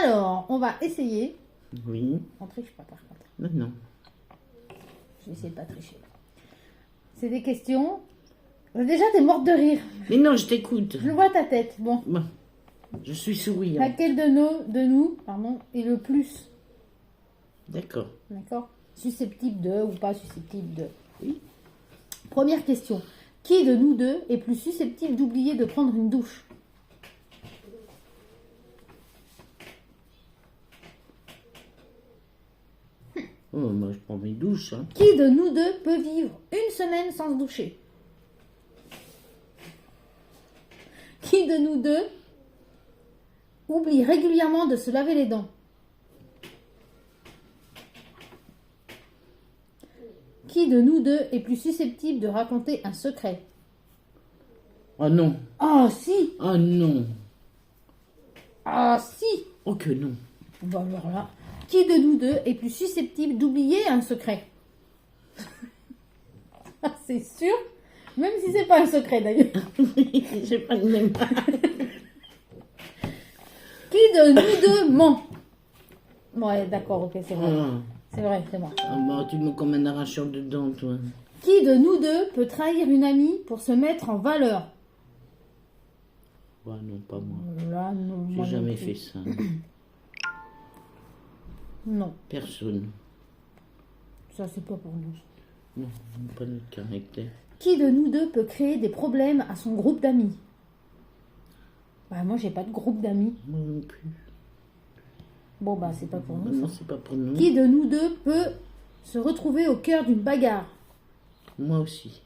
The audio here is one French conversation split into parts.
Alors, on va essayer. Oui. On triche pas par contre. Maintenant. Je vais essayer de pas tricher. C'est des questions. Déjà, t'es morte de rire. Mais non, je t'écoute. Je vois ta tête. Bon. Bon. Je suis souriant. Laquelle de nous, est le plus, D'accord. d'accord, susceptible de ou pas susceptible de. Oui. Première question. Qui de nous deux est plus susceptible d'oublier de prendre une douche? Oh, moi, je prends mes douches. Hein. Qui de nous deux peut vivre une semaine sans se doucher? Qui de nous deux oublie régulièrement de se laver les dents? Qui de nous deux est plus susceptible de raconter un secret? Oh non. Ah si! Oh non. Ah si! Oh que non. Bon alors là, qui de nous deux est plus susceptible d'oublier un secret? Ah, c'est sûr, même si c'est pas un secret d'ailleurs. J'ai pas de mémoire. Qui de nous deux ment? Ouais, d'accord, ok, c'est vrai. Ah. C'est vrai, c'est moi. Ah bah, tu me comme un arracheur de dents, toi. Qui de nous deux peut trahir une amie pour se mettre en valeur? Ouais, non, pas moi. Là, non. moi J'ai non jamais plus. fait ça. Non, Personne. ça c'est pas pour nous. Non, pas notre caractère. Qui de nous deux peut créer des problèmes à son groupe d'amis? Bah moi j'ai pas de groupe d'amis. Moi non plus. Bon bah c'est pas pour nous. Non, ça. c'est pas pour nous. Qui de nous deux peut se retrouver au cœur d'une bagarre? Moi aussi.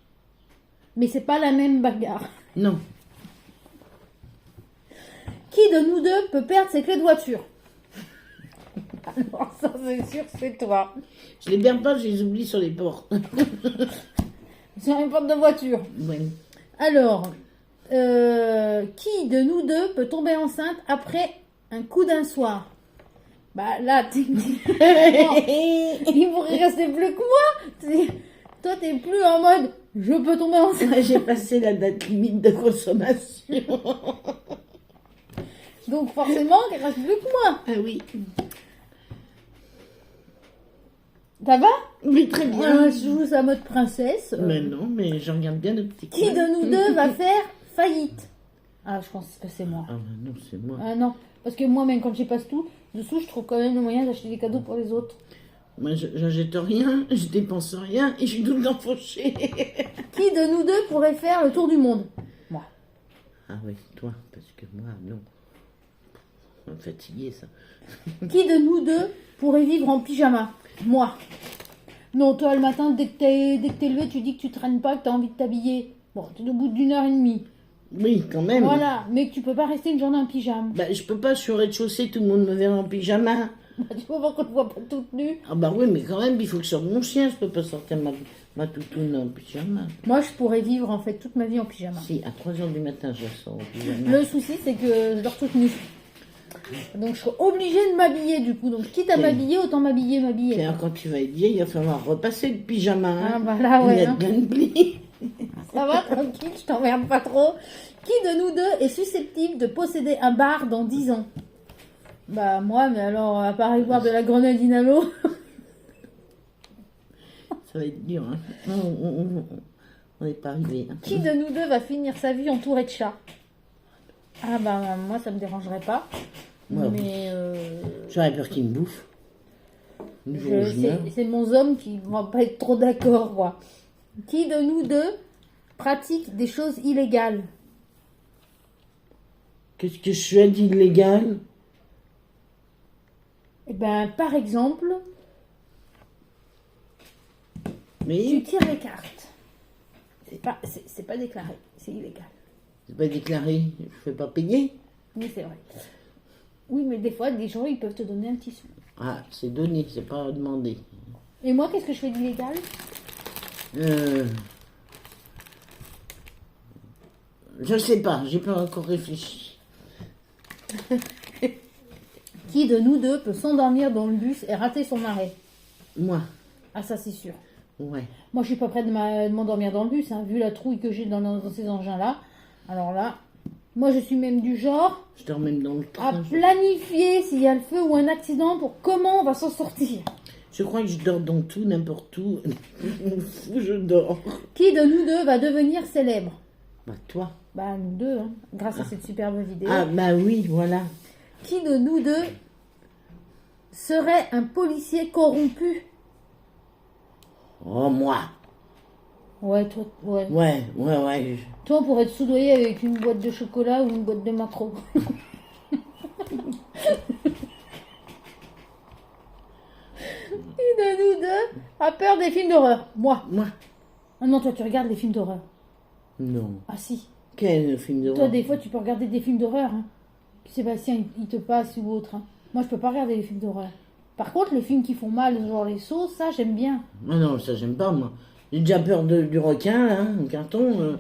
Mais c'est pas la même bagarre. Non. Qui de nous deux peut perdre ses clés de voiture? Alors ça c'est sûr c'est toi. Je les perds pas, je les oublie sur les portes. Sur une porte de voiture. Ouais. Alors, qui de nous deux peut tomber enceinte après un coup d'un soir? Bah là, il pourrait rester plus que moi. Toi, t'es plus en mode je peux tomber enceinte. J'ai passé la date limite de consommation. Donc forcément, il reste plus que moi. Ah oui. Ça va? Oui, très bien. Je joue sa mode princesse. Mais non, mais je regarde bien le petit Qui de nous deux va faire faillite? Ah, je pense que c'est moi. Ah bah non, c'est moi. Ah non, parce que moi, même quand j'y passe tout, dessous, je trouve quand même le moyen d'acheter des cadeaux pour les autres. Moi, j'achète rien, je dépense rien et je suis tout le temps fauchée. Qui de nous deux pourrait faire le tour du monde? Moi. Ah oui, toi, parce que moi, non. Ça me fatigué, ça. Qui de nous deux pourrait vivre en pyjama? Moi. Non, toi, le matin, dès que t'es levé, tu dis que tu traînes pas, que t'as envie de t'habiller. Bon, t'es au bout d'1 h 30. Oui, quand même. Voilà, mais que tu peux pas rester une journée en pyjama. Bah, je peux pas, je suis au rez-de-chaussée, tout le monde me verra en pyjama. Tu peux voir qu'on te voit pas toute nue. Ah bah oui, mais quand même, il faut que je sorte mon chien, je peux pas sortir ma toutoune en pyjama. Moi, je pourrais vivre, en fait, toute ma vie en pyjama. Si, à 3h du matin, je sors en pyjama. Le souci, c'est que je dors toute nue. Donc, je serai obligée de m'habiller, du coup. Donc, quitte à m'habiller, autant m'habiller. Et alors, quand tu vas être vieille, il va falloir repasser le pyjama. Hein. Ah, bah là, ouais. Il y a Hein. bien de plis. Ça va, tranquille, je t'emmerde pas trop. Qui de nous deux est susceptible de posséder un bar dans 10 ans? Bah, moi, mais alors, à part boire de la grenadine à l'eau. Ça va être dur, hein. On n'est pas arrivé. Hein. Qui de nous deux va finir sa vie entouré de chats? Ah, bah, moi, ça me dérangerait pas. Ouais. Mais J'aurais peur qu'il me bouffe. Le jour où je meurs. c'est mon homme qui va pas être trop d'accord, quoi. Qui de nous deux pratique des choses illégales? Qu'est-ce que je suis d'illégal? Eh ben, par exemple, tu Mais tires les cartes. C'est pas déclaré, c'est illégal. c'est pas déclaré, je fais pas payer. Oui, c'est vrai. Oui, mais des fois, des gens, ils peuvent te donner un petit sou. Ah, c'est donné, c'est pas demandé. Et moi, qu'est-ce que je fais d'illégal? Je sais pas, j'ai pas encore réfléchi. Qui de nous deux peut s'endormir dans le bus et rater son arrêt? Moi, Ah, ça, c'est sûr. ouais. Moi, je suis pas prête de m'endormir dans le bus, hein, vu la trouille que j'ai dans ces engins-là. Alors là, Moi, je suis même du genre Je dors même dans le à train. planifier s'il y a le feu ou un accident pour comment on va s'en sortir. Je crois que je dors dans tout, n'importe où. Où je dors. Qui de nous deux va devenir célèbre? Bah, toi. Bah, nous deux, hein, grâce à cette superbe vidéo. Ah, bah oui, voilà. Qui de nous deux serait un policier corrompu? Oh, moi. Ouais, toi, ouais. Ouais. Toi, on pourrait te soudoyer avec une boîte de chocolat ou une boîte de macro. Qui de nous deux a peur des films d'horreur? Moi. Moi. Ah non, toi, tu regardes les films d'horreur. Non. Ah si. Quel film Toi, d'horreur? des fois, tu peux regarder des films d'horreur. Hein. Sébastien, il te passe ou autre. Hein. Moi, je peux pas regarder les films d'horreur. Par contre, les films qui font mal, genre les sauts, ça, j'aime bien. Ah non, ça, j'aime pas, moi. J'ai déjà peur du requin, là, un carton.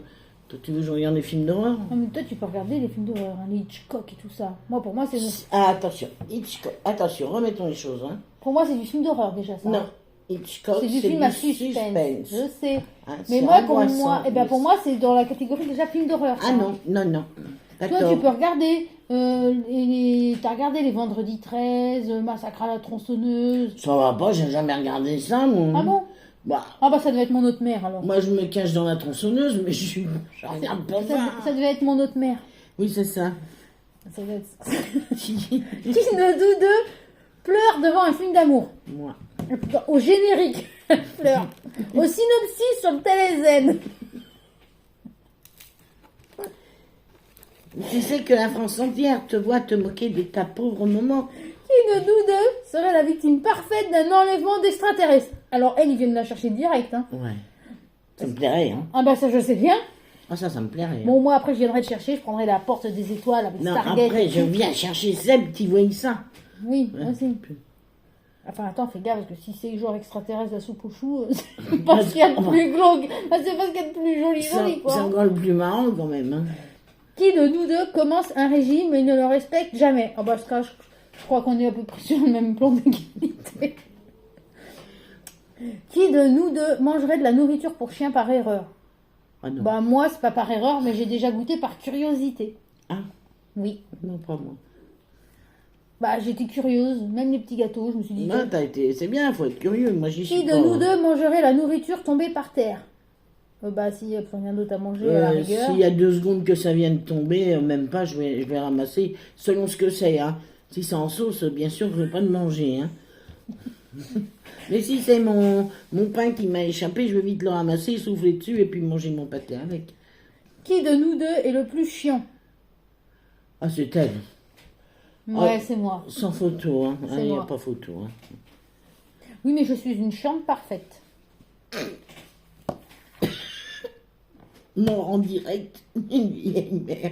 Toi, tu veux que je regarde des films d'horreur? Non, mais toi, tu peux regarder les films d'horreur, hein, les Hitchcock et tout ça. Moi, pour moi, c'est Ah, attention. Hitchcock. Attention, remettons les choses, hein. pour moi, c'est du film d'horreur déjà, ça. Non. Hitchcock, C'est du film à suspense. Je sais. Ah, Mais c'est moi, pour angoissant, moi, eh ben, pour moi, c'est dans la catégorie déjà film d'horreur. ça. Ah non. Toi, D'accord. tu peux regarder. T'as regardé les Vendredi 13, Massacre à la tronçonneuse. Ça va pas, j'ai jamais regardé ça, moi. Ah bon? Bah, Ah bah ça devait être mon autre mère alors. moi, je me cache dans la tronçonneuse, mais je regarde pas ça. Ça devait être mon autre mère. Oui, c'est ça. Ça devait être... Qui de nous deux pleure devant un film d'amour? Moi. Au générique, elle pleure. Au synopsis sur le télézen. Tu sais que la France entière te voit te moquer de ta pauvre maman. Qui de nous deux serait la victime parfaite d'un enlèvement d'extraterrestres? Alors elle, ils viennent la chercher direct. Hein. Ouais. Ça me plairait, hein. Ah bah ça je sais bien. Ah, ça me plairait. Bon moi après je viendrai te chercher, je prendrai la porte des étoiles avec Non, Stargate. après, je viens chercher Seb qui voit ça. Oui, moi aussi. Enfin attends, fais gaffe parce que si c'est genre extraterrestre la soupe aux choux, c'est pas ce qu'il y a de plus glauque. C'est pas ce qu'il y a de plus joli C'est quoi. encore le plus marrant quand même, hein. Qui de nous deux commence un régime et ne le respecte jamais? Ah bah je crois qu'on est à peu près sur le même plan d'égalité. Qui de nous deux mangerait de la nourriture pour chien par erreur? Ah non. Bah moi c'est pas par erreur mais j'ai déjà goûté par curiosité. Ah, Oui. non, pas moi. Bah j'étais curieuse, même les petits gâteaux, je me suis dit. Non, c'est bien, faut être curieux. Moi, j'y suis Qui de pas. nous deux mangerait la nourriture tombée par terre? Bah s'il n'y a plus rien d'autre à manger à la rigueur. S'il y a 2 secondes que ça vient de tomber, même pas, je vais ramasser selon ce que c'est, hein. Si c'est en sauce, bien sûr, je vais pas le manger, hein. Mais si c'est mon pain qui m'a échappé, je vais vite le ramasser, souffler dessus et puis manger mon pâté avec. Qui de nous deux est le plus chiant? Ah, c'est elle. Ouais, Oh. c'est moi. Sans photo, hein. C'est Il n'y a moi. pas photo, hein. Oui, mais je suis une chiante parfaite. Mort en direct, une vieille mère.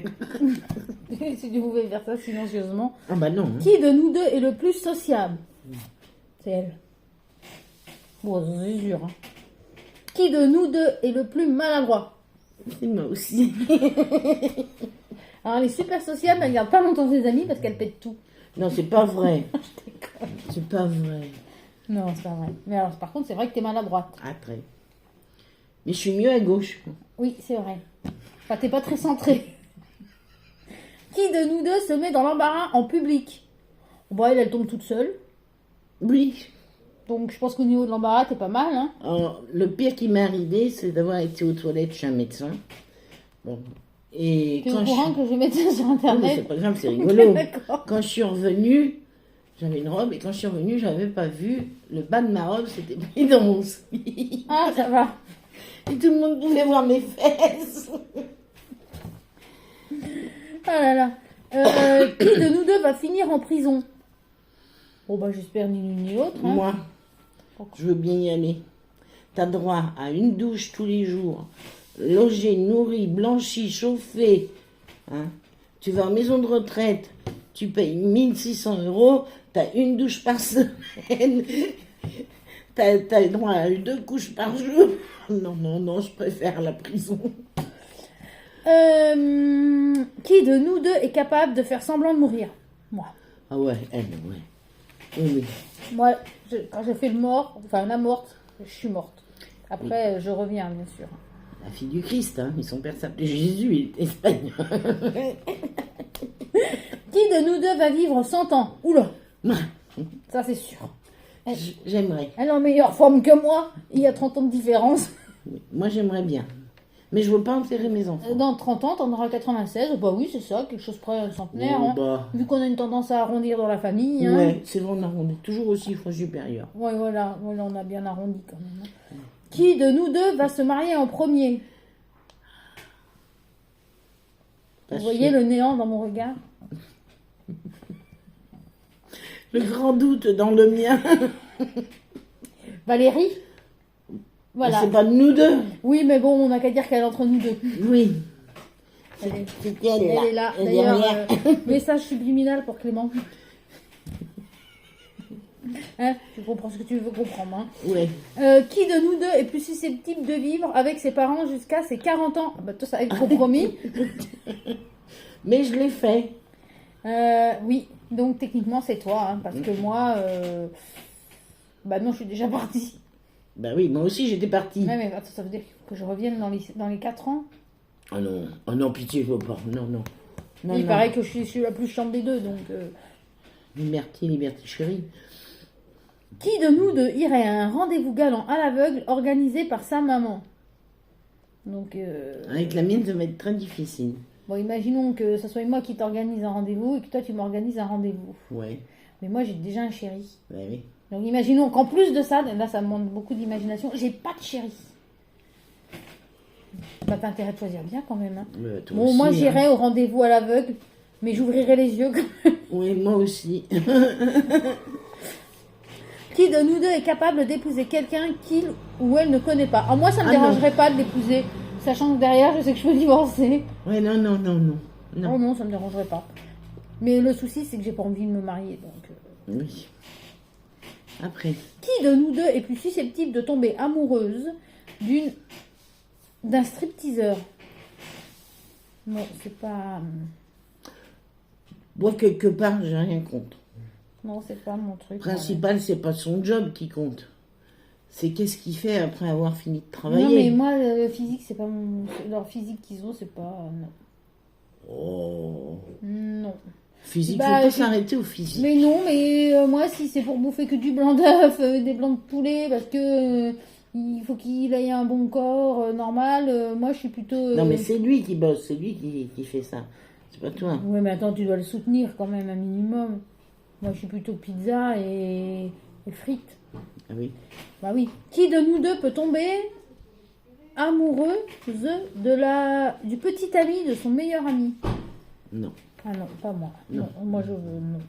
Si tu pouvais faire ça silencieusement. Ah bah non. Hein. Qui de nous deux est le plus sociable? C'est elle. Bon, c'est sûr. Hein. Qui de nous deux est le plus maladroit? C'est moi aussi. Alors, elle est super sociable, mais elle garde pas longtemps ses amis parce qu'elle pète tout. Non, c'est pas vrai. Je déconne. C'est pas vrai. Non, c'est pas vrai. Mais alors, par contre, c'est vrai que t'es maladroite. Après. Mais je suis mieux à gauche. Oui, c'est vrai. Enfin, t'es pas très centré. Qui de nous deux se met dans l'embarras en public? Bon, elle tombe toute seule. Oui. Donc, je pense qu'au niveau de l'embarras, t'es pas mal, hein. Alors, le pire qui m'est arrivé, c'est d'avoir été aux toilettes chez un médecin. Bon. Et T'es au quand courant que je mets ça sur Non, mais Internet? c'est pas grave, c'est rigolo. D'accord. Quand je suis revenue, j'avais une robe et quand je suis revenue, j'avais pas vu le bas de ma robe, c'était pris dans mon slip. Ah, ça va. Et tout le monde pouvait voir mes fesses. Ah là là. Qui de nous deux va finir en prison? Bon, bah, j'espère ni l'une ni l'autre. Hein. Moi, je veux bien y aller. T'as droit à une douche tous les jours, logé, nourri, blanchi, chauffé. Hein. Tu vas en maison de retraite, tu payes 1600 €, t'as une douche par semaine, t'as le droit à 2 couches par jour. Non, je préfère la prison. Qui de nous deux est capable de faire semblant de mourir? Moi. Ah ouais, elle, ouais. Oui. Moi, quand j'ai fait le mort, enfin la morte, je suis morte. Après, je reviens, bien sûr. La fille du Christ, hein. Et son père s'appelait Jésus, il était espagnol. Qui de nous deux va vivre 100 ans? Oula, Moi, ça c'est sûr. j'aimerais. Elle est en meilleure forme que moi. Il y a 30 ans de différence. Moi, j'aimerais bien. Mais je veux pas enterrer mes enfants. Dans 30 ans, t'en auras 96. Bah oui, c'est ça, quelque chose près un centenaire. Oh, Hein. bah. Vu qu'on a une tendance à arrondir dans la famille. Hein. Ouais, c'est vrai, on est toujours au chiffre supérieur. Ouais, voilà, on a bien arrondi quand même. Hein. Qui de nous deux va se marier en premier? Pas Vous voyez sûr. le néant dans mon regard? Le grand doute dans le mien. Valérie? Voilà. C'est pas de nous deux. Oui, mais bon, on n'a qu'à dire qu'elle est entre nous deux. Oui. Elle est, C'était elle, elle est là. Elle est D'ailleurs, derrière. message subliminal pour Clément. Hein, tu comprends ce que tu veux comprendre. Hein. Ouais. Qui de nous deux est plus susceptible de vivre avec ses parents jusqu'à ses 40 ans? Bah, toi, ça avec compromis. Mais je l'ai fait. Oui, donc techniquement, c'est toi. Hein, parce que moi, bah non, je suis déjà partie. Bah oui, moi aussi j'étais partie. Ouais, mais attends, ça veut dire que je revienne dans les 4 ans. Oh non, pitié, je veux pas. Non, non. Non, Il non. paraît que je suis la plus chiante des deux, donc... Liberty, chérie. Qui de nous deux irait à un rendez-vous galant à l'aveugle organisé par sa maman? Donc, Avec la mienne, ça va être très difficile. bon, imaginons que ce soit moi qui t'organise un rendez-vous et que toi tu m'organises un rendez-vous. Ouais, Mais moi j'ai déjà un chéri. ouais, oui. Donc imaginons qu'en plus de ça, là ça me demande beaucoup d'imagination, j'ai pas de chéri. Bah t'as intérêt de choisir bien quand même. Hein. Toi Bon, aussi, moi hein. j'irai au rendez-vous à l'aveugle, mais j'ouvrirai les yeux quand même. Oui, moi aussi. Qui de nous deux est capable d'épouser quelqu'un qu'il ou elle ne connaît pas? Alors moi ça me Ah, non. dérangerait pas de l'épouser, sachant que derrière je sais que je peux divorcer. Ouais, non, non, non, non. Oh Non. non, ça me dérangerait pas. Mais le souci c'est que j'ai pas envie de me marier. Donc, Oui. Après. Qui de nous deux est plus susceptible de tomber amoureuse d'un stripteaseur? Non, c'est pas... Moi, quelque part, j'ai rien contre. Non, c'est pas mon truc. Le principal, c'est pas son job qui compte. C'est qu'est-ce qu'il fait après avoir fini de travailler. Non, mais moi, le physique, c'est pas mon... Leur physique qu'ils ont, c'est pas... Non. Oh. Non. Physique, Bah, faut pas je- s'arrêter au physique. Mais non, mais moi, si c'est pour bouffer que du blanc d'œuf, des blancs de poulet, parce que il faut qu'il ait un bon corps normal, moi, je suis plutôt... Non, mais c'est lui qui bosse, c'est lui qui fait ça. C'est pas toi. Oui, mais attends, tu dois le soutenir quand même, un minimum. Moi, je suis plutôt pizza et frites. Ah oui. Bah oui. Qui de nous deux peut tomber amoureuse du petit ami de son meilleur ami? Non. Ah non, pas moi. Non. Non, moi, je veux... Non.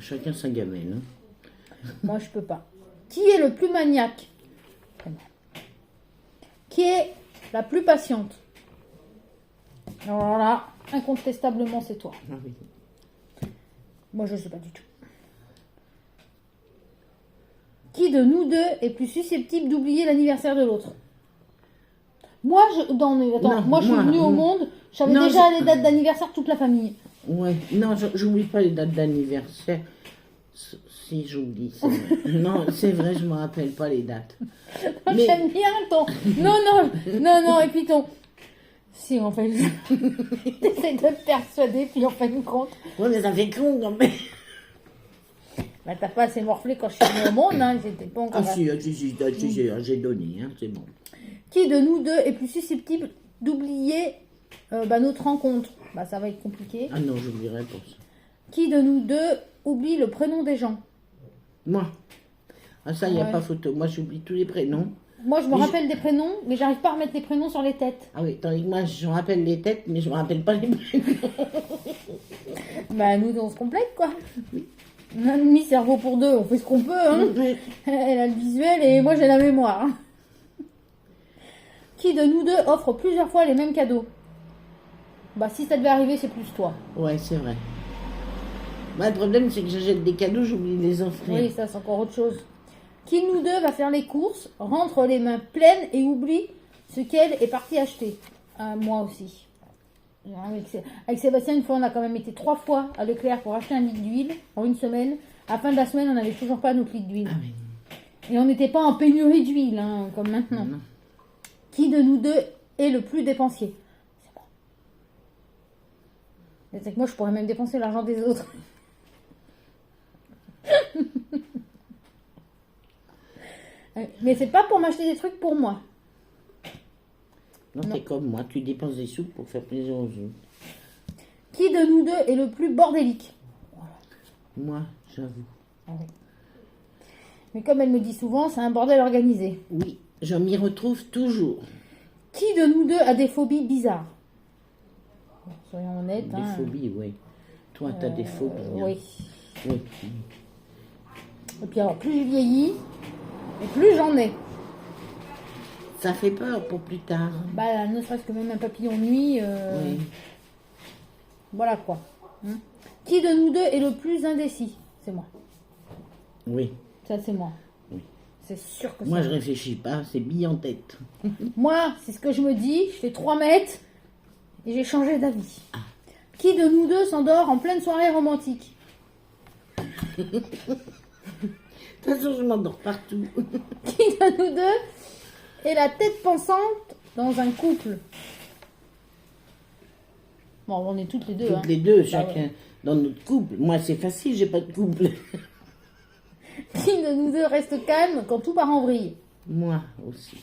Chacun sa gamelle. Hein. Moi, je peux pas. Qui est le plus maniaque? Très bien. Qui est la plus patiente? Alors là, incontestablement, c'est toi. Ah oui. Moi, je ne sais pas du tout. Qui de nous deux est plus susceptible d'oublier l'anniversaire de l'autre? Moi, attends, Non, moi, je suis moi, venue au non. monde, j'avais Non, déjà les dates d'anniversaire de toute la famille. Ouais. Non, j'oublie pas les dates d'anniversaire. Si, j'oublie. C'est vrai. Non, c'est vrai, je me rappelle pas les dates. Mais- J'aime bien ton... Non, et puis ton... Si, en fait, t'essaies de te persuader, puis en fin de compte, Ouais, mais ça fait con quand même. bah, t'as pas assez morflé quand je suis venue au monde, hein, j'étais pas encore... Ah si, j'ai donné, hein, c'est bon. Qui de nous deux est plus susceptible d'oublier notre rencontre? Bah, ça va être compliqué. Ah non, j'oublierai pas ça. Qui de nous deux oublie le prénom des gens? Moi. Ah ça, il n'y a Ouais. pas photo. Moi, j'oublie tous les prénoms. Moi, je me Mais rappelle des prénoms, mais j'arrive pas à remettre les prénoms sur les têtes. Ah oui, tandis que moi, je me rappelle les têtes, mais je me rappelle pas les prénoms. Bah, nous, on se complète, quoi. On a un demi-cerveau pour deux, on fait ce qu'on peut, hein. Elle a le visuel et moi, j'ai la mémoire. hein. Qui de nous deux offre plusieurs fois les mêmes cadeaux? Bah, si ça devait arriver, c'est plus toi. Ouais, c'est vrai. Bah, le problème, c'est que j'achète des cadeaux, j'oublie de les offrir. Oui, ça, c'est encore autre chose. Qui de nous deux va faire les courses, rentre les mains pleines et oublie ce qu'elle est partie acheter? Moi aussi. Avec Sébastien, une fois, on a quand même été 3 fois à Leclerc pour acheter un litre d'huile en une semaine. À la fin de la semaine, on n'avait toujours pas notre litre d'huile. Ah oui. Et on n'était pas en pénurie d'huile, hein, comme maintenant. Non. Qui de nous deux est le plus dépensier? C'est moi. Mais c'est que moi, je pourrais même dépenser l'argent des autres. Mais c'est pas pour m'acheter des trucs pour moi. Non, t'es comme moi, tu dépenses des sous pour faire plaisir aux autres. Qui de nous deux est le plus bordélique? Moi, j'avoue. Ah oui. Mais comme elle me dit souvent, c'est un bordel organisé. Oui, je m'y retrouve toujours. Qui de nous deux a des phobies bizarres? Bon, soyons honnêtes. Des phobies, oui. Toi, t'as des phobies. Hein. Oui. Oui. Et puis alors, plus je vieillis, et plus j'en ai. Ça fait peur pour plus tard. Bah, ne serait-ce que même un papillon de nuit. Oui. Voilà quoi. Hein. Qui de nous deux est le plus indécis? C'est moi. Oui. Ça, c'est moi. Oui. C'est sûr que Moi, c'est je réfléchis pas, c'est bille en tête. Moi, c'est ce que je me dis. Je fais 3 mètres et j'ai changé d'avis. Qui de nous deux s'endort en pleine soirée romantique? De toute façon, je m'endors partout. Qui de nous deux est la tête pensante dans un couple? Bon, on est toutes les deux. Toutes les deux, chacun ouais. dans notre couple. Moi, c'est facile, j'ai pas de couple. Qui de nous deux reste calme quand tout part en vrille? Moi aussi.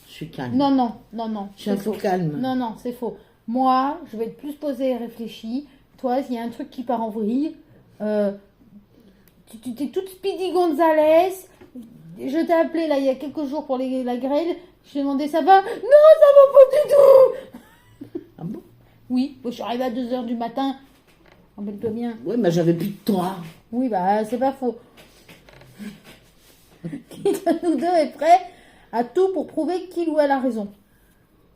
Je suis calme. Non, non, non, non. Je suis un c'est peu faux. calme. Non, non, c'est faux. Moi, je vais être plus posée et réfléchie. Toi, s'il y a un truc qui part en vrille, tu t'es toute Speedy Gonzalez. Je t'ai appelé là il y a quelques jours pour la grêle. Je t'ai demandé ça va? Non, ça va pas du tout. Ah bon? Oui, moi, je suis arrivée à 2h du matin. Rappelle-toi bien. Oui, mais j'avais plus de toi. Oui, bah, c'est pas faux. Qui de nous deux est prêt à tout pour prouver qu'il ou elle a raison?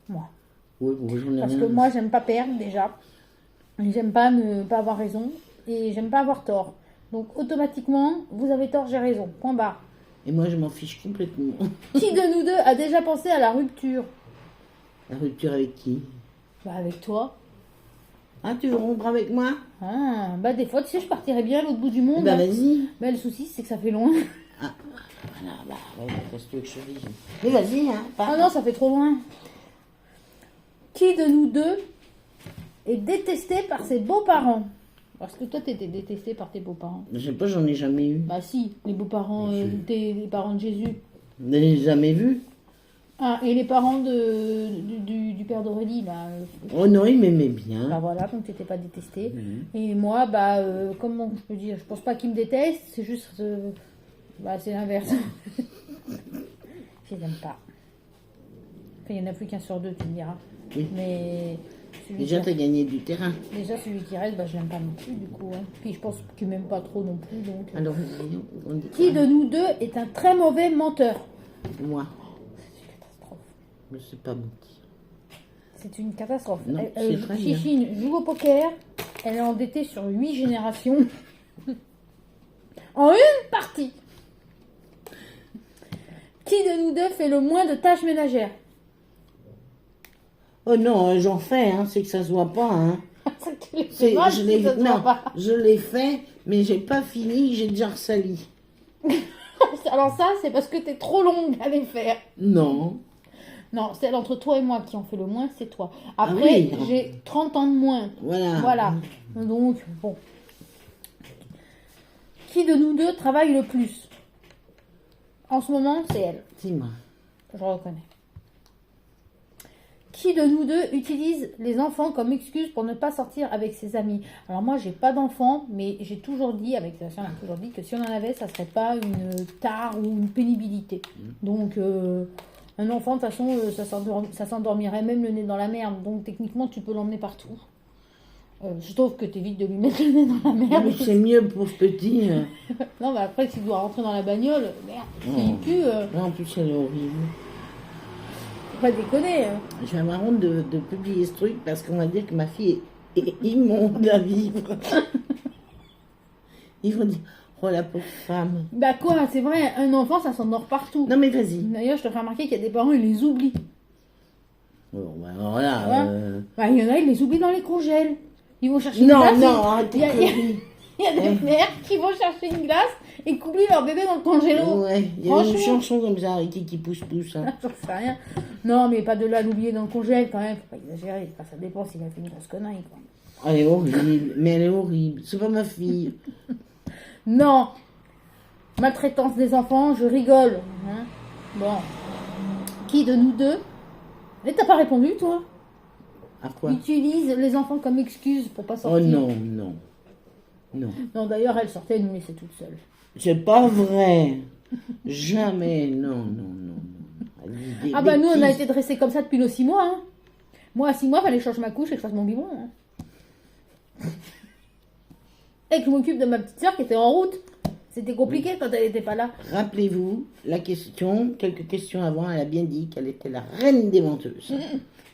Moi. Oui, bon, j'en ai Parce rien. que moi, j'aime pas perdre déjà. Et j'aime pas ne pas avoir raison. Et j'aime pas avoir tort. Donc, automatiquement, vous avez tort, j'ai raison. Point barre. Et moi, je m'en fiche complètement. Qui de nous deux a déjà pensé à la rupture? La rupture avec qui? Bah, avec toi. Ah, tu veux rompre avec moi? Ah, bah, des fois, tu sais, je partirais bien à l'autre bout du monde. Bah, hein. vas-y. Mais le souci, c'est que ça fait loin. Ah, voilà, bah, ouais, qu'est-ce que tu veux que je te dise? Mais vas-y, hein. Ah non, ça fait trop loin. Qui de nous deux est détesté par ses beaux-parents? Parce que toi, t'étais détesté par tes beaux-parents. Je sais pas, j'en ai jamais eu. Bah si, les beaux-parents, les parents de Jésus. Je l'ai jamais vu. Ah, et les parents du père d'Aurélie, là. Oh non, il m'aimait bien. Bah voilà, donc t'étais pas détesté. Mhm. Et moi, bah, comment je peux dire? Je pense pas qu'il me déteste, c'est juste... bah, c'est l'inverse. Je les aime pas. Enfin, il y en a plus qu'un sur deux, tu me diras. Oui. Mais... Déjà, t'as gagné du terrain. Déjà, celui qui reste, bah, je l'aime pas non plus, du coup. Hein. Puis je pense qu'il m'aime pas trop non plus, donc... Alors, vas-y, on dit Qui quoi? de nous deux est un très mauvais menteur? Moi, C'est une catastrophe. je sais pas mentir. C'est une catastrophe. Non, c'est très bien. Chichine joue au poker. Elle est endettée sur 8 générations. En une partie. Qui de nous deux fait le moins de tâches ménagères? Oh non, j'en fais, hein, c'est que ça se voit pas, hein. C'est mal je si l'ai, ça se voit non, pas. je l'ai fait, mais j'ai pas fini, j'ai déjà ressali. Alors ça, c'est parce que t'es trop longue à les faire. Non. Non, celle entre toi et moi qui en fait le moins, c'est toi. Ah Après, oui. j'ai 30 ans de moins. Voilà. Voilà. Donc, bon. Qui de nous deux travaille le plus? En ce moment, c'est elle. C'est moi. Je reconnais. Qui de nous deux utilise les enfants comme excuse pour ne pas sortir avec ses amis? Alors moi, j'ai pas d'enfants, mais j'ai toujours dit, avec Sébastien, on a toujours dit que si on en avait, ça serait pas une tare ou une pénibilité. Donc, un enfant, de toute façon, ça s'endormirait même le nez dans la merde. Donc, techniquement, tu peux l'emmener partout. Je trouve que t'évites de lui mettre le nez dans la merde. Mais c'est mieux pour ce petit. Non, mais après, s'il doit rentrer dans la bagnole, merde, s'il Oh. pue, En plus, elle est horrible. faut pas déconner. Hein. Je vais avoir honte de publier ce truc parce qu'on va dire que ma fille est immonde à vivre. Ils vont dire, oh la pauvre femme. Bah quoi, c'est vrai, un enfant, ça s'endort partout. Non mais vas-y. D'ailleurs, je te fais remarquer qu'il y a des parents, ils les oublient. Bon, bah, alors là, Ouais. Bah, il y en a, ils les oublient dans les congèles. Ils vont chercher une Non, glace. non, arrête Il y a, tes il y a- conneries. il y a des mères qui vont chercher une glace et qu'oublient leur bébé dans le congélo. Ouais, il y a une Franchement. chanson comme ça, avec qui pousse-pousse. Hein. J'en sais rien. Non, mais pas de là à l'oublier dans le congèle quand même. Faut pas exagérer. Enfin, ça dépend s'il a fait une grosse connerie. Quoi. Elle est horrible, mais elle est horrible. C'est pas ma fille. Non. Maltraitance des enfants, je rigole. Hein. Bon. Qui de nous deux? Mais t'as pas répondu, toi? À quoi? Utilise les enfants comme excuse pour pas sortir. Oh non, non. Non. Non, d'ailleurs, elle sortait et nous laissait toute seule. C'est pas vrai. Jamais. Non, non, non. Elle dit des Ah bah nous, on a bêtises. été dressés comme ça depuis nos 6 mois. Hein. Moi, à 6 mois, fallait que je change ma couche et que je fasse mon biberon. Hein. Et que je m'occupe de ma petite soeur qui était en route. C'était compliqué quand elle n'était pas là. Rappelez-vous la question, quelques questions avant, elle a bien dit qu'elle était la reine des menteuses.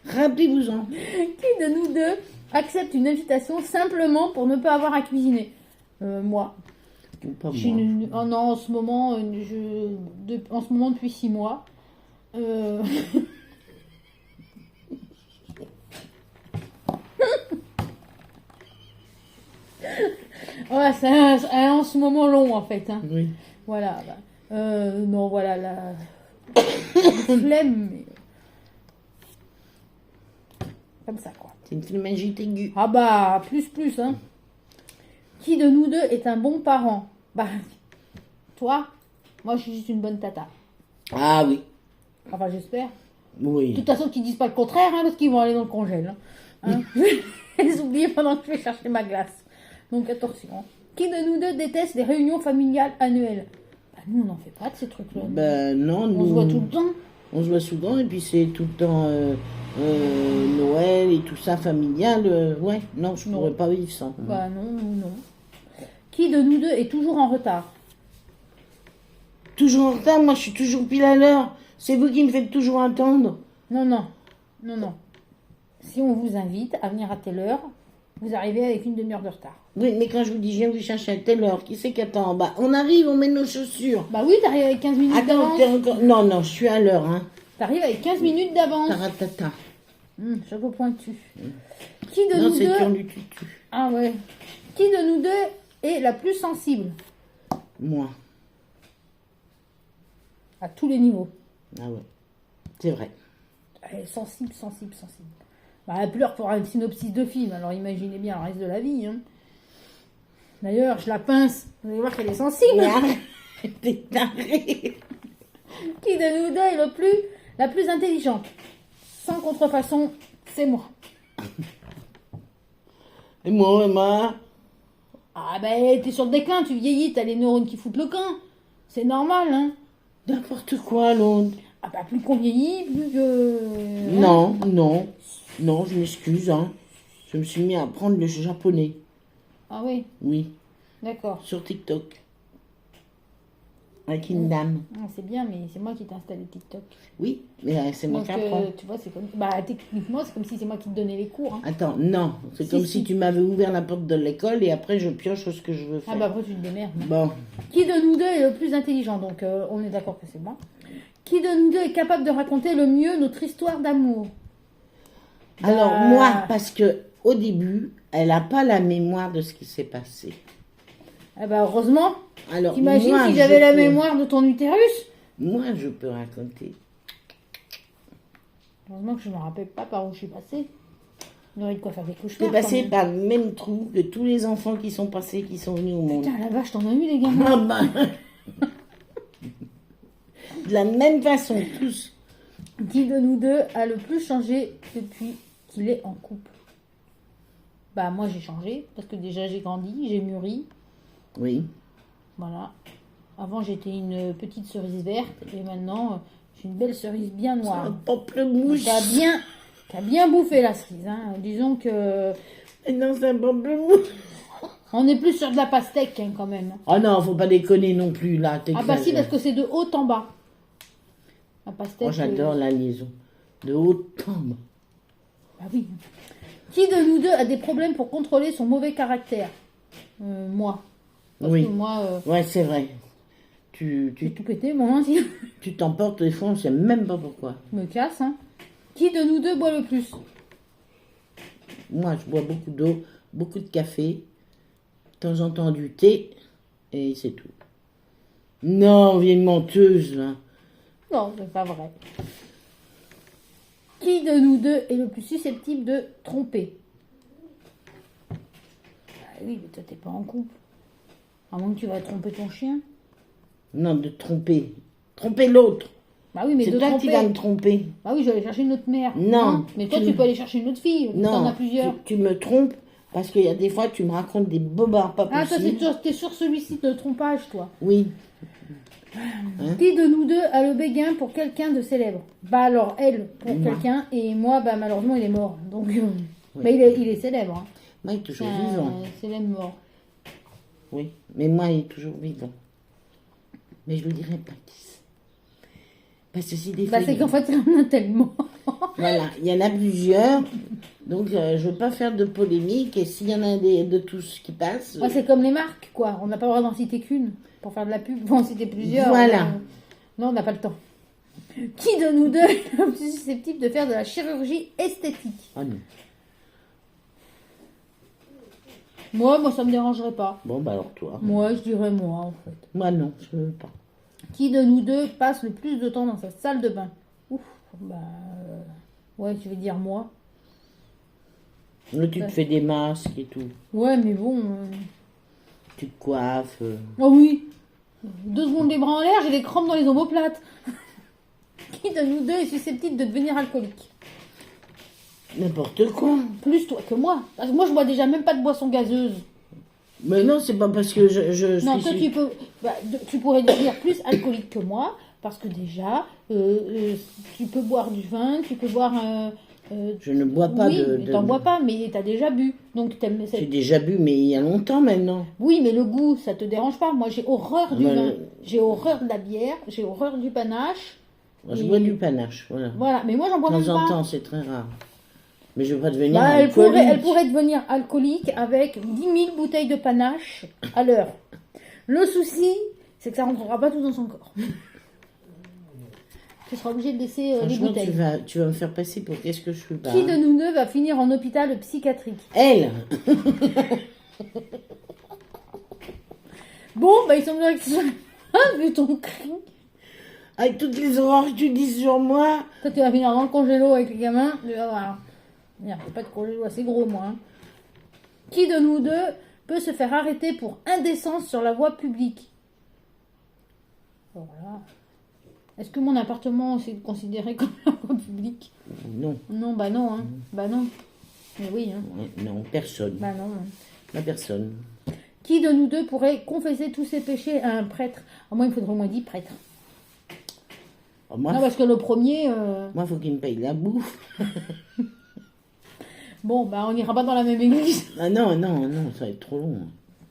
Rappelez-vous-en. Qui de nous deux accepte une invitation simplement pour ne pas avoir à cuisiner? Moi. Ou pas Je suis moi. oh non, en ce moment, en ce moment depuis 6 mois. Ouais, c'est un en ce moment long en fait. Hein. Oui. Voilà. Bah, non, voilà la flemme. Mais... Comme ça quoi. C'est une phlémingite aiguë. Ah bah, plus, hein. Qui de nous deux est un bon parent? Bah, toi, moi je suis juste une bonne tata. Ah oui. Enfin, j'espère. De Oui. toute façon, qu'ils disent pas le contraire, hein, parce qu'ils vont aller dans le congèle. Hein. Je vais les oublier pendant que je vais chercher ma glace. Donc attention. Qui de nous deux déteste les réunions familiales annuelles? Bah, nous, on n'en fait pas de ces trucs-là. Ben non, On nous, se voit tout le temps. on se voit souvent et puis c'est tout le temps Noël et tout ça familial. Ouais, non, je Non. pourrais pas vivre sans. Bah non. Qui de nous deux est toujours en retard? Toujours en retard, moi je suis toujours pile à l'heure. C'est vous qui me faites toujours attendre. Non. Si on vous invite à venir à telle heure, vous arrivez avec une demi-heure de retard. Oui, mais quand je vous dis, je viens vous chercher à telle heure, qui c'est qui attend? Bah, on arrive, on met nos chaussures. Bah oui, t'arrives avec 15 minutes Attends, d'avance. t'es encore... Non, non, je suis à l'heure, hein. T'arrives avec 15 minutes d'avance. Taratata. Chapeau pointu. Qui de Non, nous c'est deux... le du tutu. Ah ouais. Qui de nous deux est la plus sensible? Moi. À tous les niveaux. Ah ouais. C'est vrai. Elle est sensible. Bah, elle pleure pour un synopsis de film, alors imaginez bien le reste de la vie. Hein. D'ailleurs, je la pince. Vous allez voir qu'elle est sensible. Mais arrête, t'es taré. Qui de nous deux est la plus intelligente? Sans contrefaçon, c'est moi. Et moi, Emma? Ah ben, t'es sur le déclin, tu vieillis, t'as les neurones qui foutent le camp. C'est normal, hein. N'importe quoi, l'autre. Ah bah, plus qu'on vieillit, plus que... Non, je m'excuse, hein. Je me suis mis à apprendre le japonais. Ah oui, Oui, d'accord. sur TikTok. Avec une dame. Ah, c'est bien, mais c'est moi qui t'ai installé TikTok. Oui, mais c'est moi Donc, qui apprends. tu vois, c'est comme... Bah, techniquement, c'est comme si c'est moi qui te donnais les cours. Hein. Attends, non. C'est comme si tu m'avais ouvert la porte de l'école et après je pioche ce que je veux faire. Ah bah, après, tu te démerdes. Bon, Qui de nous deux est le plus intelligent? Donc, on est d'accord que c'est moi. Qui de nous deux est capable de raconter le mieux notre histoire d'amour? alors Bah, moi, parce que au début, elle n'a pas la mémoire de ce qui s'est passé. Eh bah, heureusement. Alors T'imagines moi, si je j'avais la peux- mémoire de ton utérus? Moi, je peux raconter. Heureusement que je ne me rappelle pas par où je suis passée. Il aurait de quoi faire des T'es cauchemars. passé quand même. par le même trou que tous les enfants qui sont passés, qui sont venus au monde. Putain, la vache, t'en as eu, les gamins. Ah bah. De la même façon, tous. Qui de nous deux a le plus changé depuis qu'il est en couple? Bah, moi, j'ai changé. Parce que déjà, j'ai grandi, j'ai mûri. Oui. Voilà. Avant, j'étais une petite cerise verte. Et maintenant, je suis une belle cerise bien Un noire. pamplemousse. Qui a bien bouffé la cerise. Hein. Disons que... Non, c'est un pamplemousse. On est plus sur de la pastèque, hein, quand même. Oh non, faut pas déconner non plus, là. Ah bah si, parce que c'est de haut en bas. La pastèque... Moi, j'adore la liaison. De haute en bas. Ah oui. Qui de nous deux a des problèmes pour contrôler son mauvais caractère? Moi. Parce Oui. que moi, Ouais, c'est vrai. Tu j'ai tout pété, moi, hein, si tu t'emportes des fois, on sait même pas pourquoi. je me casse. Hein. Qui de nous deux boit le plus? Moi, je bois beaucoup d'eau, beaucoup de café, de temps en temps du thé, et c'est tout. Non, vieille menteuse, là. Non, c'est pas vrai. Qui de nous deux est le plus susceptible de tromper? Ah oui, mais toi, t'es pas en couple. À moins que tu vas tromper ton chien. Non, de tromper. Tromper l'autre. Bah oui, mais C'est de toi tromper. qui vas me tromper. Bah oui, je vais aller chercher une autre mère. Non. Mais toi, tu peux aller chercher une autre fille. T'en as Non, plusieurs. tu me trompes parce qu'il y a des fois, tu me racontes des bobards pas Ah, toi, possibles. t'es sur celui-ci de trompage, toi. Oui. Qui de nous deux a le béguin pour quelqu'un de célèbre? Bah alors, elle pour Moi. quelqu'un, et moi, bah malheureusement, il est mort. Donc, Oui. mais il est célèbre. Hein. Moi, il est toujours C'est vivant. un célèbre mort. Oui, mais moi, il est toujours vivant. Mais je ne dirai pas qui c'est. Parce que si des Bah fois, c'est qu'en fait, il y en a tellement. Voilà, il y en a plusieurs. Donc, je ne veux pas faire de polémique. Et s'il y en a de tous qui passent... Moi, c'est comme les marques, quoi. On n'a pas le droit d'en citer qu'une pour faire de la pub. Faut en citer plusieurs. Voilà. Non, on n'a pas le temps. Qui de nous deux est le plus susceptible de faire de la chirurgie esthétique? Oh non. Moi, ça me dérangerait pas. Bon, bah alors toi. Moi, je dirais moi, en fait. Moi, non, je ne veux pas. Qui de nous deux passe le plus de temps dans sa salle de bain? Ouf, bah... ouais, je vais dire moi. Là, tu te fais des masques et tout. Ouais, mais bon... Tu te coiffes. Oh oui. 2 secondes les bras en l'air, j'ai des crampes dans les omoplates. Qui de nous deux est susceptible de devenir alcoolique? N'importe quoi. Plus toi que moi. Parce que moi, je bois déjà même pas de boisson gazeuse. Mais non, c'est pas parce que je Non, suis... toi, tu peux... tu pourrais devenir plus alcoolique que moi. Parce que déjà, tu peux boire du vin, tu peux boire... Je ne bois pas oui, de... mais t'en bois pas, mais t'as déjà bu. Donc, J'ai déjà bu, mais il y a longtemps maintenant. Oui, mais le goût, ça te dérange pas. Moi, j'ai horreur du Moi, vin. J'ai horreur de la bière. J'ai horreur du panache. Moi, je Et- bois du panache, voilà. Voilà, mais moi, j'en bois De même temps en pas. temps, c'est très rare. Mais je veux pas devenir Bah, alcoolique. elle pourrait devenir alcoolique avec 10 000 bouteilles de panache à l'heure. Le souci, c'est que ça rentrera pas tout dans son corps. Tu seras obligé de laisser les Franchement, bouteilles. tu vas me faire passer pour qu'est-ce que je suis pas. Qui de nous deux va finir en hôpital psychiatrique? Elle. Bon, bah, il semblerait que ça... Ah, vu ton cri. Avec toutes les horreurs que tu dis sur moi. Toi, tu vas finir dans le congélo avec les gamins. Tu vas voir. Merde, c'est pas de congélo assez gros, moi. Hein. Qui de nous deux peut se faire arrêter pour indécence sur la voie publique? Voilà. Est-ce que mon appartement c'est considéré comme la voie publique? Non. Non, bah non. Hein. Bah non. Mais oui. Hein. Ouais, non, personne. Bah non. Hein. La personne. Qui de nous deux pourrait confesser tous ses péchés à un prêtre? Moi, il me faudrait au moins 10 prêtres. Oh, moi, Non, parce que le premier... moi, faut qu'il me paye la bouffe. Bon, bah on n'ira pas dans la même église. Ah non, non, non, ça va être trop long.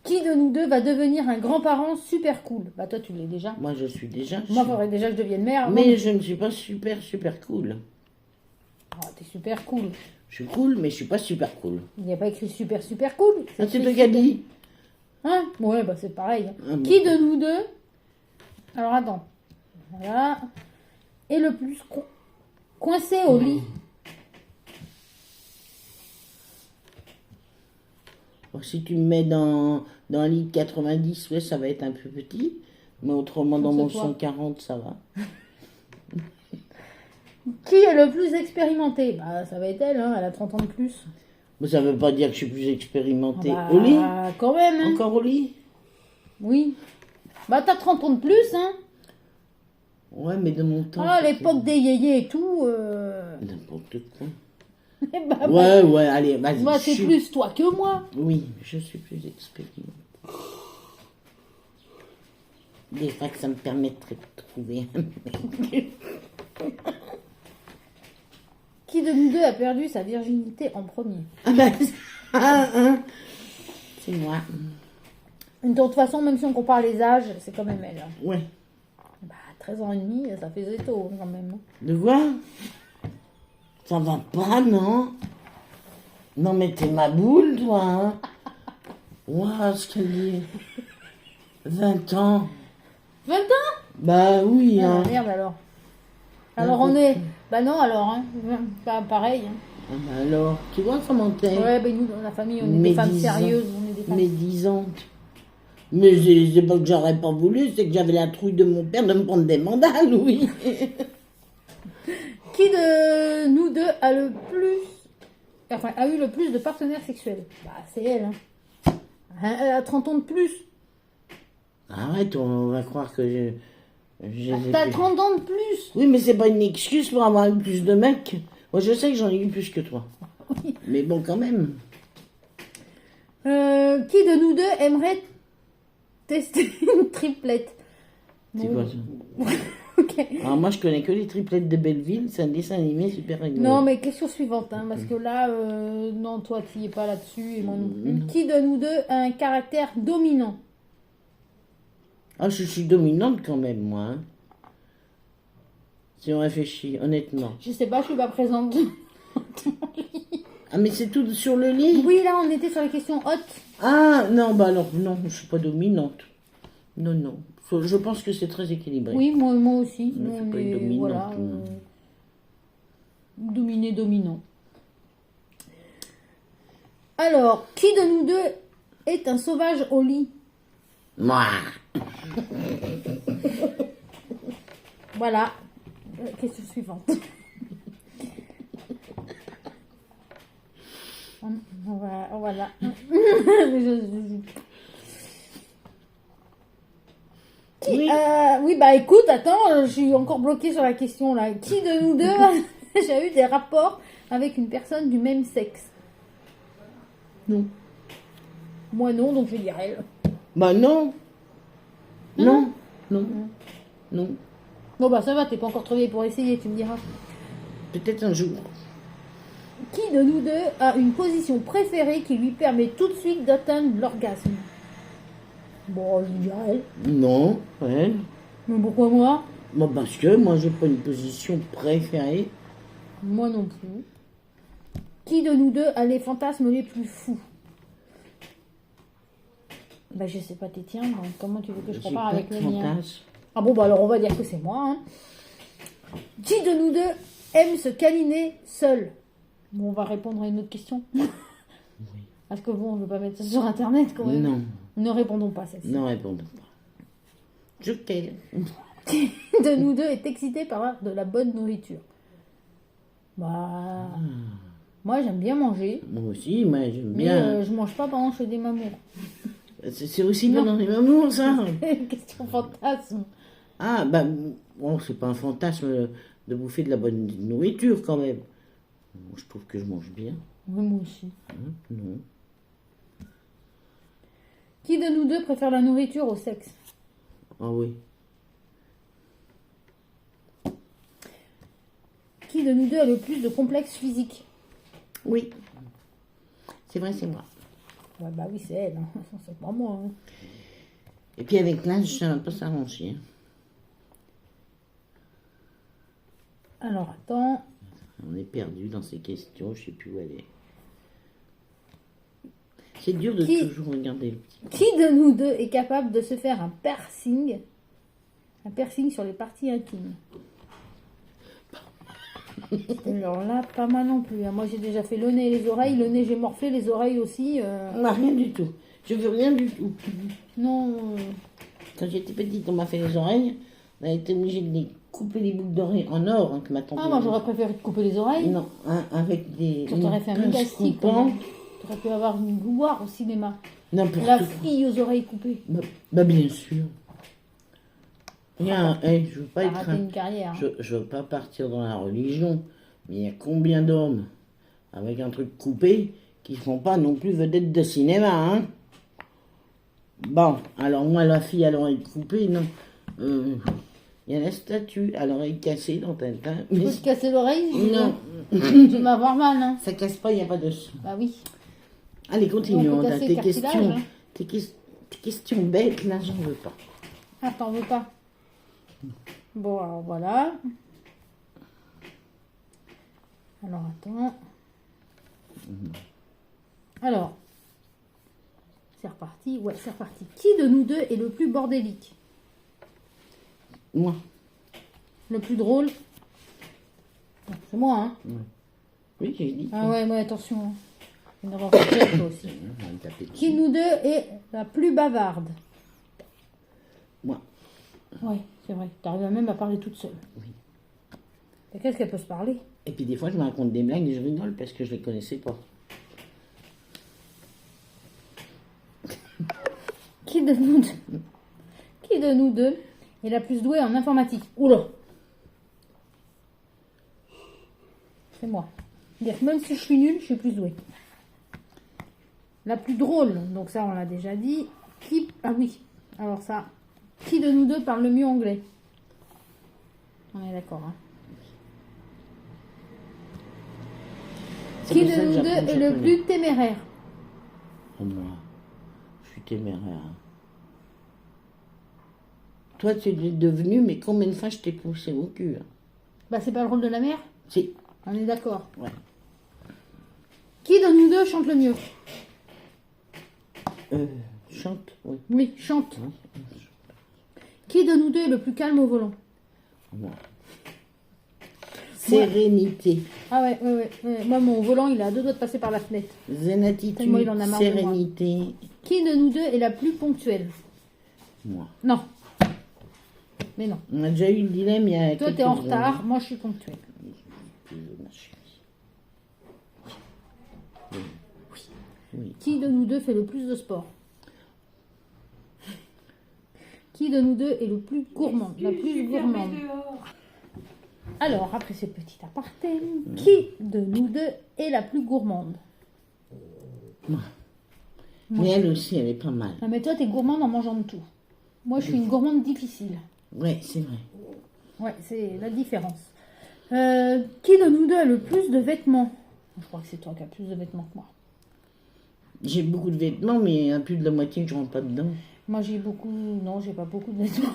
Qui de nous deux va devenir un grand-parent super cool? Bah toi, tu l'es déjà. Moi, je suis déjà... Moi, il faudrait déjà que je devienne mère. avant. Mais je ne suis pas super, super cool. Ah, t'es super cool. Je suis cool, mais je suis pas super cool. Il n'y a pas écrit super, super cool. Ah, c'est écrit toi qui as super- dit. Hein? Ouais, bah c'est pareil. Ah, bon. Qui de nous deux... Alors, attends. Voilà. Est le plus coincé au lit? Bon, si tu me mets dans un lit de 90, ouais, ça va être un peu petit. Mais autrement, dans C'est mon toi. 140, ça va. Qui est le plus expérimenté? Bah, ça va être elle, hein. Elle a 30 ans de plus. Mais ça veut pas dire que je suis plus expérimenté. Bah, Au lit quand même. Hein. Encore au lit Oui. Bah, t'as 30 ans de plus, hein. Ouais, mais de mon temps. Ah, à c'était l'époque des yéyés et tout. N'importe quoi. Eh bah, Ouais, allez, vas-y. moi, je c'est suis- plus toi que moi. Oui, je suis plus expérimenté. Des fois que ça me permettrait de trouver un mec. Qui de nous deux a perdu sa virginité en premier? Ah bah, c'est moi. De toute façon, même si on compare les âges, c'est quand même elle. Hein. Ouais. Bah, 13 ans et demi, ça faisait tôt quand même. De quoi? Ça va pas, non? Non, mais t'es ma boule, toi, hein? Ouah, ce qu'elle dit. 20 ans. 20 ans? Bah oui, Ah, hein. merde alors. Alors on est... Bah non alors, hein. Pas pareil. Hein. Ah bah alors, tu vois comment t'es? Ouais, bah nous, dans la famille, on est des Mais femmes 10 ans. sérieuses. On est des femmes... Médisante. Mais c'est pas que j'aurais pas voulu, c'est que j'avais la trouille de mon père de me prendre des mandales, oui. Qui de nous deux a le plus... Enfin, a eu le plus de partenaires sexuels? Bah, c'est elle. Hein. Elle a 30 ans de plus. Arrête, on va croire que j'ai... T'as 30 ans de plus. Oui, mais c'est pas une excuse pour avoir eu plus de mecs. Moi, je sais que j'en ai eu plus que toi. Oui. Mais bon, quand même. Qui de nous deux aimerait tester une triplette? C'est Bon. quoi ça? Ok. Alors moi, je connais que les triplettes de Belleville. C'est un dessin animé super rigolo. Non, mais question suivante, hein, parce que là, non, toi, tu n'y es pas là-dessus, et moi non plus. Qui de nous deux a un caractère dominant? Ah, je suis dominante quand même, moi. Hein. Si on réfléchit, honnêtement. Je sais pas, je suis pas présente. Ah, mais c'est tout sur le lit? Oui, là, on était sur les questions hautes. Ah, non, bah alors, non, je suis pas dominante. Non, non. Je pense que c'est très équilibré. Oui, moi aussi. Mais Nous, c'est on pas une est, dominante, voilà, non. dominé, dominant. Alors, qui de nous deux est un sauvage au lit? Moi. Voilà. Question suivante. Voilà. Oui. Oui, bah écoute, attends, je suis encore bloquée sur la question là. Qui de nous deux a eu des rapports avec une personne du même sexe? Non. Moi non, donc je vais dire elle. Bah non. Non. Non. Non. Bon bah ça va, t'es pas encore trop vieille pour essayer, tu me diras. Peut-être un jour. Qui de nous deux a une position préférée qui lui permet tout de suite d'atteindre l'orgasme? Bon, je dirais elle. Non, elle. Mais pourquoi moi? Bon, parce que moi, j'ai pas une position préférée. Moi non plus. Qui de nous deux a les fantasmes les plus fous? Bah je sais pas tes tiens, donc comment tu veux que je J'ai compare pas avec de le mien? fantasme. Ah bon bah alors on va dire que c'est moi. Hein. Qui de nous deux aime se câliner seul? Bon, on va répondre à une autre question. Oui. Parce que bon, on ne veut pas mettre ça sur internet quand même. Non, Ne répondons pas à celle-ci. non, répondons pas. Je t'aide. Qui de nous deux est excité par de la bonne nourriture? Bah. Moi j'aime bien manger. Moi aussi, moi, j'aime Mais bien. je mange pas pendant que je fais des mamours. C'est aussi bien dans les mamours, ça. Question fantasme. Ah, bah, bon, c'est pas un fantasme de bouffer de la bonne nourriture, quand même. Moi, je trouve que je mange bien. Oui, moi aussi. Hein, non. Qui de nous deux préfère la nourriture au sexe? Ah oui. Qui de nous deux a le plus de complexes physiques? Oui. C'est vrai, c'est moi. Ouais, bah oui, c'est elle. Hein. C'est pas moi. Hein. Et puis avec l'âge, ça va pas s'arranger. Alors, attends. On est perdu dans ces questions, je sais plus où elle est. C'est dur de Qui- toujours regarder le petit. Qui de nous deux est capable de se faire un piercing? Un piercing sur les parties intimes. Alors là, pas mal non plus. Hein. Moi, j'ai déjà fait le nez et les oreilles. Le nez, j'ai morflé. Les oreilles aussi. Non, rien du tout. Je veux rien du tout. Non. Quand j'étais petite, on m'a fait les oreilles. On a été obligé de les couper les boucles d'oreilles en or, hein, que ma tante. Ah, moi, j'aurais préféré te couper les oreilles. Non, hein, avec des. Tu t'aurais fait un pince mégastique. coupante. Tu aurais pu avoir une gloire au cinéma. N'importe La quoi. fille aux oreilles coupées. Bah, bien sûr. Bien, je veux pas T'as être. raté une carrière. Hein. Je veux pas partir dans la religion, mais il y a combien d'hommes avec un truc coupé qui ne font pas non plus vedette de cinéma, hein? Bon, alors moi, la fille à l'oreille coupée, non. Il y a la statue à l'oreille cassée dans Tintin. Tu Mais peux te casser l'oreille? non, Tu vas avoir mal, hein. ça casse pas, il n'y a pas de son. Bah oui. Allez, continuons. On peut Dans casser tes le cartilage, questions, hein. tes questions bêtes, là, j'en veux pas. Ah, t'en veux pas? Bon, alors voilà. Alors, attends. Alors. C'est reparti. Ouais, c'est reparti. Qui de nous deux est le plus bordélique? Moi. Le plus drôle? C'est moi, hein? Oui, j'ai dit. Ah ouais, attention. Hein. Une erreur de tête, toi aussi. On va me taper dessus. Qui nous deux est la plus bavarde? Moi. Ouais, c'est vrai. Tu arrives même à parler toute seule. Oui. Et qu'est-ce qu'elle peut se parler? Et puis des fois, je me raconte des blagues et je rigole parce que je les connaissais pas. Qui de nous deux est la plus douée en informatique? Oula! C'est moi. C'est-à-dire que même si je suis nulle, je suis plus douée. La plus drôle, donc ça on l'a déjà dit. Ah oui, alors ça. Qui de nous deux parle le mieux anglais? On est d'accord, hein. C'est Qui pour ça de que nous deux j'apprends est le japonais. plus téméraire? Oh, moi, je suis téméraire. Toi, tu l'es devenu, mais combien de fois je t'ai poussé au cul? Bah c'est pas le rôle de la mère? Si. On est d'accord. Ouais. Qui de nous deux chante le mieux? Chante, oui. Oui, chante. Ouais. Qui de nous deux est le plus calme au volant? Moi. Sérénité. Ah ouais. Moi, mon volant, il est à deux doigts de passer par la fenêtre. Zénatitude, Tellement il en a marre de moi. sérénité. Qui de nous deux est la plus ponctuelle? Moi. Non. Mais non. On a déjà eu le dilemme il y a Toi, quelques t'es en secondes. retard. Moi, je suis ponctuelle. Je veux ma chérie. Oui. Oui. Qui de nous deux fait le plus de sport? Qui de nous deux est le plus gourmand? La plus gourmande? Alors, après ce petit aparté, qui de nous deux est la plus gourmande? Mais elle aussi, elle est pas mal. Non, mais toi, t'es gourmande en mangeant de tout. Moi, je suis une gourmande difficile. Ouais, c'est vrai. Ouais, c'est la différence. Qui de nous deux a le plus de vêtements? Je crois que c'est toi qui as plus de vêtements que moi. J'ai beaucoup de vêtements, mais il y a plus de la moitié que je rentre pas dedans. Moi, j'ai beaucoup... Non, j'ai pas beaucoup de vêtements.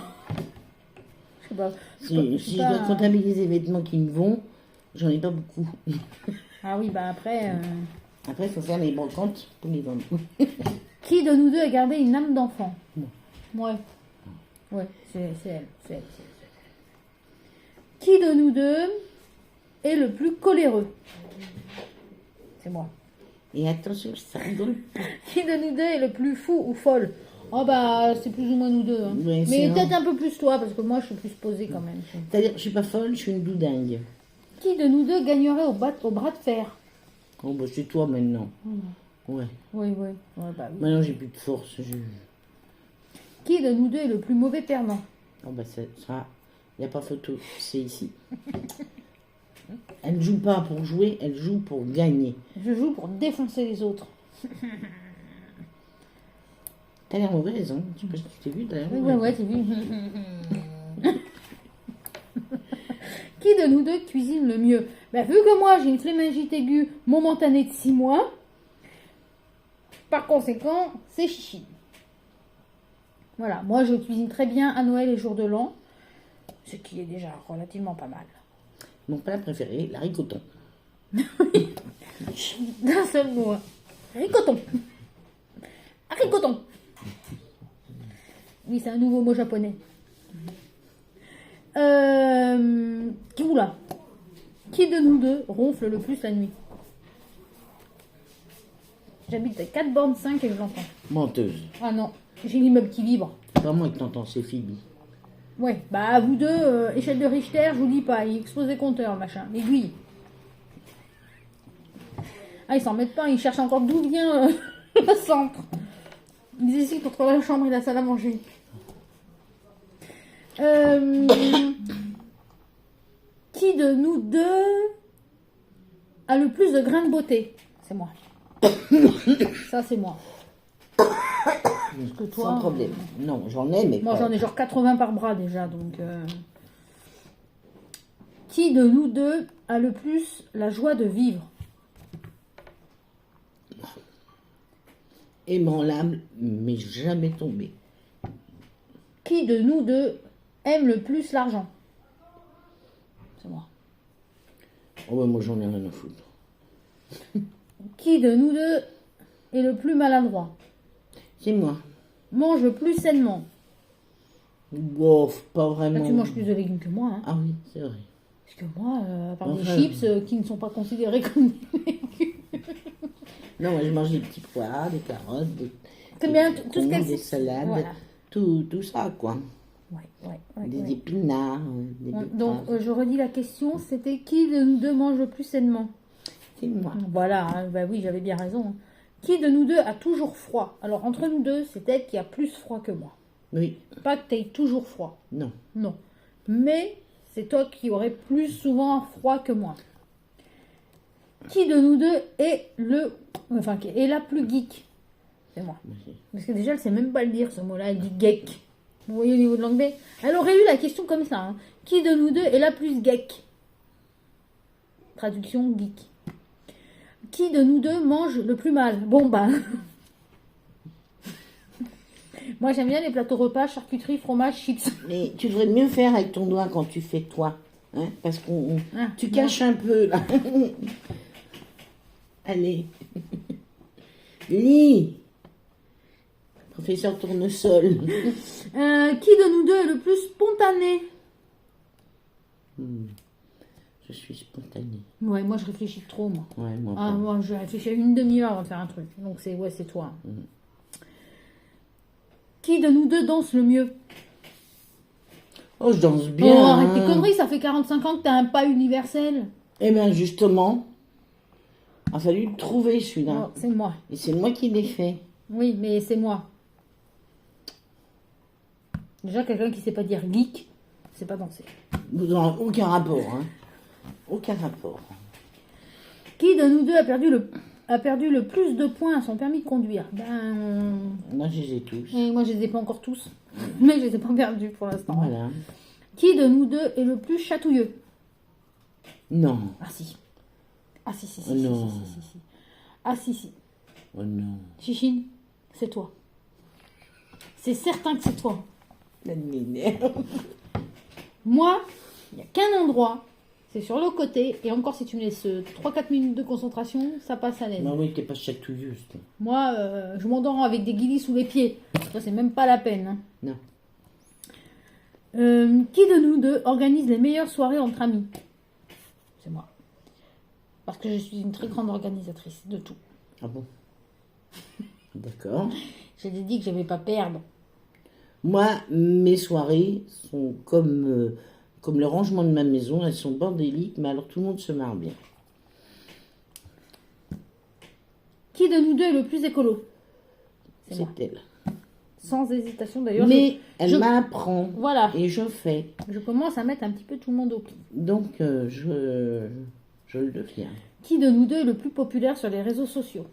Je sais pas. Si je dois comptabiliser les vêtements qui me vont, j'en ai pas beaucoup. Ah oui, bah après... Après, il faut faire les brocantes pour les vendre. Qui de nous deux a gardé une âme d'enfant? Moi. Ouais. Ouais, c'est elle. Qui de nous deux est le plus coléreux? C'est moi. Et attention, ça rigole pas. Qui de nous deux est le plus fou ou folle? Oh bah, c'est plus ou moins nous deux. Hein. Ouais, Mais c'est peut-être un peu plus toi, parce que moi, je suis plus posée quand même. C'est-à-dire, je suis pas folle, je suis une doudingue. Qui de nous deux gagnerait au bras de fer? Oh, bah, c'est toi maintenant. Ouais. Oui. Ouais, bah oui. Maintenant, j'ai plus de force. Qui de nous deux est le plus mauvais perdant? Oh, bah, ça, il n'y a pas photo. C'est ici. Elle ne joue pas pour jouer, elle joue pour gagner. Je joue pour défoncer les autres. T'as l'air mauvaise, hein? Je sais pas si tu t'es vu, t'as l'air Oui, mauvaise. ouais, t'as vu. Qui de nous deux cuisine le mieux? Bah, vu que moi, j'ai une plémingite aiguë momentanée de 6 mois, par conséquent, c'est Chichi. Voilà, moi, je cuisine très bien à Noël et jour de l'an, ce qui est déjà relativement pas mal. Mon plat préféré, la ricoton. D'un seul mot. Hein. Ricoton. Ricoton. Oui, c'est un nouveau mot japonais. Oula. Qui de nous deux ronfle le plus la nuit? J'habite à 4 bornes 5 et je l'entends. Menteuse. Ah non, j'ai l'immeuble qui vibre. C'est pas moi qui t'entends, c'est Phoebe. Ouais, bah vous deux, échelle de Richter, je vous dis pas, il explose les compteurs, machin. L'aiguille. Ah, ils s'en mettent pas, ils cherchent encore d'où vient le centre. Ils hésitent entre la chambre et la salle à manger. Qui de nous deux a le plus de grains de beauté? C'est moi. Ça, c'est moi. Parce que toi, Sans problème. Non, j'en ai, mais moi, pas. j'en ai genre 80 par bras déjà, donc... Qui de nous deux a le plus la joie de vivre? Ébranlable, mais jamais tombé. Qui de nous deux aime le plus l'argent? C'est moi. Oh, ouais, moi, j'en ai rien à foutre. Qui de nous deux est le plus maladroit? C'est moi. Mange le plus sainement? Wow, pas Là, vraiment. tu manges plus de légumes que moi, hein. Ah oui, c'est vrai. Parce que moi, à part des Enfin, chips qui ne sont pas considérés comme des légumes. Non, moi, je mange des petits pois, des carottes, des T'aimes bien des tout ce qu'elle des salades. Voilà. tout ça, quoi. Ouais, Des ouais. épinards, des Donc, betteraves. je redis la question, c'était qui de nous deux mange le plus sainement? C'est moi. Voilà, hein, bah oui, j'avais bien raison. Hein. Qui de nous deux a toujours froid? Alors, entre nous deux, c'est elle qui a plus froid que moi. Oui, Pas que tu aies toujours froid, non. non. Mais c'est toi qui aurais plus souvent froid que moi. Qui de nous deux est qui est la plus geek? C'est moi. Parce que déjà, elle sait même pas le dire, ce mot-là. Elle dit geek. Vous voyez au niveau de l'anglais? Elle aurait eu la question comme ça. Hein. Qui de nous deux est la plus geek? Traduction geek. Qui de nous deux mange le plus mal? Bon, bah. Moi, j'aime bien les plateaux repas, charcuterie, fromage, chips. Mais tu devrais mieux faire avec ton doigt quand tu fais toi. Hein, parce qu'on tu caches un peu, là. Allez. Lis. Professeur Tournesol. Qui de nous deux est le plus spontané? Je suis spontanée. Ouais, moi, je réfléchis trop, moi. Ouais, moi Ah, pas. moi, je réfléchis une demi-heure avant de faire un truc. Donc, c'est toi. Qui de nous deux danse le mieux? Oh, je danse Oh, bien. arrête tes hein. conneries, ça fait 45 ans que t'as un pas universel. Eh bien, justement, il a fallu le trouver, celui-là. Oh, c'est moi. Et c'est moi qui l'ai fait. Oui, mais c'est moi. Déjà, quelqu'un qui sait pas dire geek, c'est pas danser. Dans aucun rapport. Hein. Aucun rapport. Qui de nous deux a perdu le plus de points à son permis de conduire? Ben, Moi, je les ai tous. et moi, je les ai pas encore tous. Mais je les ai pas perdus pour l'instant. Voilà. Qui de nous deux est le plus chatouilleux? Non. Ah si. Ah si, si, si, Oh si, non. si, si, si. Ah si, si. Oh non. Chichine, c'est toi. C'est certain que c'est toi. La m'énerve. Moi, il n'y a qu'un endroit, c'est sur le côté, et encore si tu me laisses 3-4 minutes de concentration, ça passe à l'aise. Bah oui, t'es pas chatouilleuse, toi. Moi, je m'endors avec des guilis sous les pieds. Ça, c'est même pas la peine. Hein. Non. Qui de nous deux organise les meilleures soirées entre amis? C'est moi. Parce que je suis une très grande organisatrice de tout. Ah bon? D'accord. J'ai dit que je n'aimais pas perdre. Moi, mes soirées sont comme le rangement de ma maison. Elles sont bordéliques, mais alors tout le monde se marre bien. Qui de nous deux est le plus écolo? C'est moi. C'est elle. Sans hésitation d'ailleurs. Mais elle je- m'apprend. Voilà. Et je fais. Je commence à mettre un petit peu tout le monde au pied. Donc, je le deviens. Qui de nous deux est le plus populaire sur les réseaux sociaux?